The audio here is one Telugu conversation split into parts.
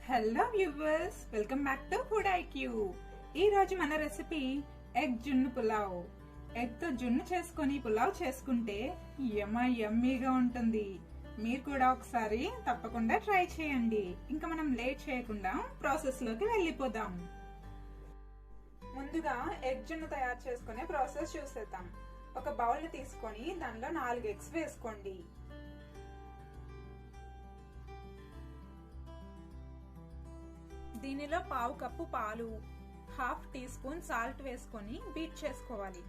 Hello viewers, welcome back to food IQ. ఈ రోజు మన రెసిపీ ఎగ్ జున్ను పులావ్. ఎగ్ తో జున్ను చేసుకుని పులావ్ చేసుకుంటే యమ్మీగా ఉంటుంది. మీరు కూడా ఒకసారి తప్పకుండా ట్రై చేయండి. ఇంకా మనం లేట్ చేయకుండా ప్రాసెస్ లోకి వెళ్ళిపోదాం. ముందుగా ఎగ్ జున్ను తయారు చేసుకునే ప్రాసెస్ చూసేద్దాం. ఒక బౌల్ ని తీసుకొని దానిలో 4 ఎగ్స్ వేసుకోండి. దీనిలో 1/2 కప్పు పాలు, 1/2 టీ స్పూన్ సాల్ట్ వేసుకొని బీట్ చేసుకోవాలి.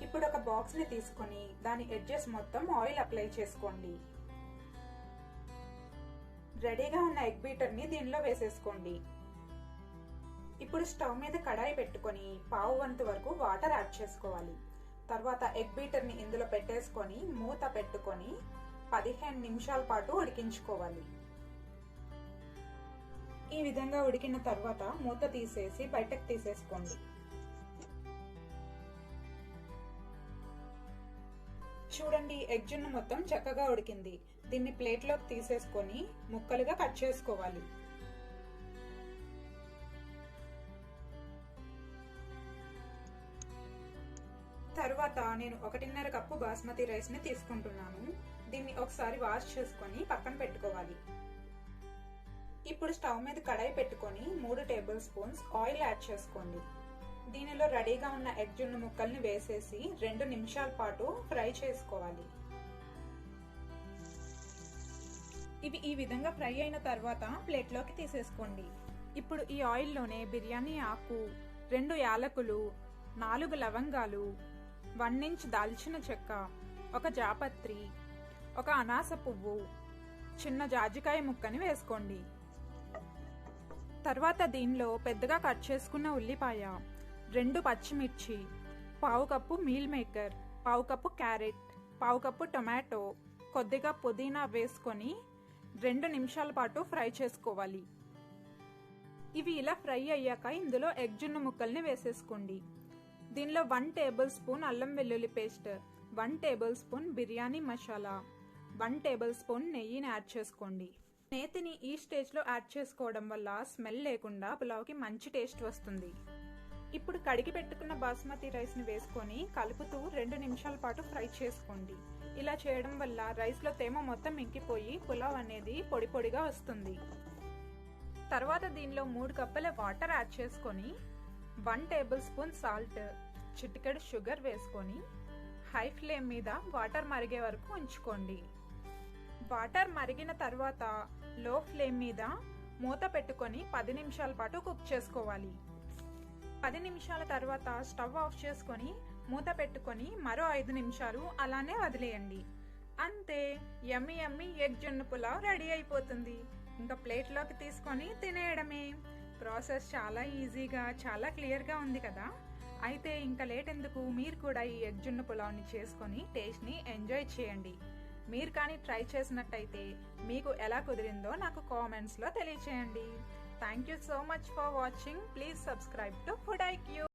ఇప్పుడు ఒక బాక్స్ ని తీసుకొని దాని ఎడ్జెస్ మొత్తం ఆయిల్ అప్లై చేసుకోండి. రెడీగా ఉన్న ఎగ్ బీటర్ ని దీనిలో వేసేసుకోండి. ఇప్పుడు స్టవ్ మీద కడాయి పెట్టుకొని 1/2 వంతు వరకు వాటర్ యాడ్ చేసుకోవాలి. తర్వాత ఎగ్ బీటర్ ని ఇందులో పెట్టేసుకొని మూత పెట్టుకొని 15 నిమిషాల పాటు ఉడికించుకోవాలి. ఈ విధంగా ఉడికిన తర్వాత మూత తీసేసి బయటకు తీసేసుకోండి. చూడండి, ఎగ్ జున్ను మొత్తం చక్కగా ఉడికింది. దీన్ని ప్లేట్లోకి తీసేసుకొని ముక్కలుగా కట్ చేసుకోవాలి. తర్వాత నేను 1.5 కప్పు బాస్మతి రైస్ ని తీసుకుంటున్నాను. దీన్ని ఒకసారి వాష్ చేసుకొని పక్కన పెట్టుకోవాలి. ఇప్పుడు స్టవ్ మీద కడాయి పెట్టుకొని 3 టేబుల్ స్పూన్స్ ఆయిల్ యాడ్ చేసుకోండి. దీనిలో రెడీగా ఉన్న ఎగ్ జున్ను ముక్కల్ని వేసేసి 2 నిమిషాల పాటు ఫ్రై చేసుకోవాలి. ఇవి ఈ విధంగా ఫ్రై అయిన తర్వాత ప్లేట్లోకి తీసేసుకోండి. ఇప్పుడు ఈ ఆయిల్లోనే బిర్యానీ ఆకు, 2 యాలకులు, 4 లవంగాలు, 1 ఇంచ్ దాల్చిన చెక్క, 1 జాపత్రి, 1 అనాస పువ్వు, చిన్న జాజికాయ ముక్కని వేసుకోండి. తర్వాత దీనిలో పెద్దగా కట్ చేసుకున్న ఉల్లిపాయ, 2 పచ్చిమిర్చి, 1/2 cup meal maker, 1/2 cup carrot, 1/2 cup tomato, కొద్దిగా పుదీనా వేసుకొని 2 నిమిషాల పాటు ఫ్రై చేసుకోవాలి. ఇవి ఇలా ఫ్రై అయ్యాక ఇందులో ఎగ్ జున్ను ముక్కల్ని వేసేసుకోండి. దీనిలో 1 టేబుల్ స్పూన్ అల్లం వెల్లుల్లి paste, 1 table spoon biryani masala, 1 table spoon నెయ్యిని యాడ్ చేసుకోండి. నేతిని ఈ స్టేజ్ లో యాడ్ చేసుకోవడం వల్ల స్మెల్ లేకుండా పులావ్కి మంచి టేస్ట్ వస్తుంది. ఇప్పుడు కడిగి పెట్టుకున్న బాస్మతి రైస్ ని వేసుకొని కలుపుతూ 2 నిమిషాల పాటు ఫ్రై చేసుకోండి. ఇలా చేయడం వల్ల రైస్ లో తేమ మొత్తం ఇంకిపోయి పులావ్ అనేది పొడి పొడిగా వస్తుంది. తర్వాత దీనిలో 3 కప్పుల వాటర్ యాడ్ చేసుకొని 1 టేబుల్ స్పూన్ సాల్ట్, చిటికెడు షుగర్ వేసుకొని హై ఫ్లేమ్ మీద వాటర్ మరిగే వరకు ఉంచుకోండి. వాటర్ మరిగిన తర్వాత లో ఫ్లేమ్ మీద మూత పెట్టుకొని 10 నిమిషాల పాటు కుక్ చేసుకోవాలి. 10 నిమిషాల తర్వాత స్టవ్ ఆఫ్ చేసుకొని మూత పెట్టుకొని మరో 5 నిమిషాలు అలానే వదిలేయండి. అంతే, యమ్మీ ఎగ్ జున్ను పులావ్ రెడీ అయిపోతుంది. ఇంకా ప్లేట్లోకి తీసుకొని తినేయడమే. ప్రాసెస్ చాలా ఈజీగా, చాలా క్లియర్గా ఉంది కదా. అయితే ఇంకా లేట్ ఎందుకు, మీరు కూడా ఈ ఎగ్ జున్ను పులావ్ని చేసుకొని టేస్ట్ని ఎంజాయ్ చేయండి. మీరు కానీ ట్రై చేసినట్టయితే మీకు ఎలా కుదిరిందో నాకు కామెంట్స్లో తెలియచేయండి. Thank you so much for watching. Please subscribe to food IQ.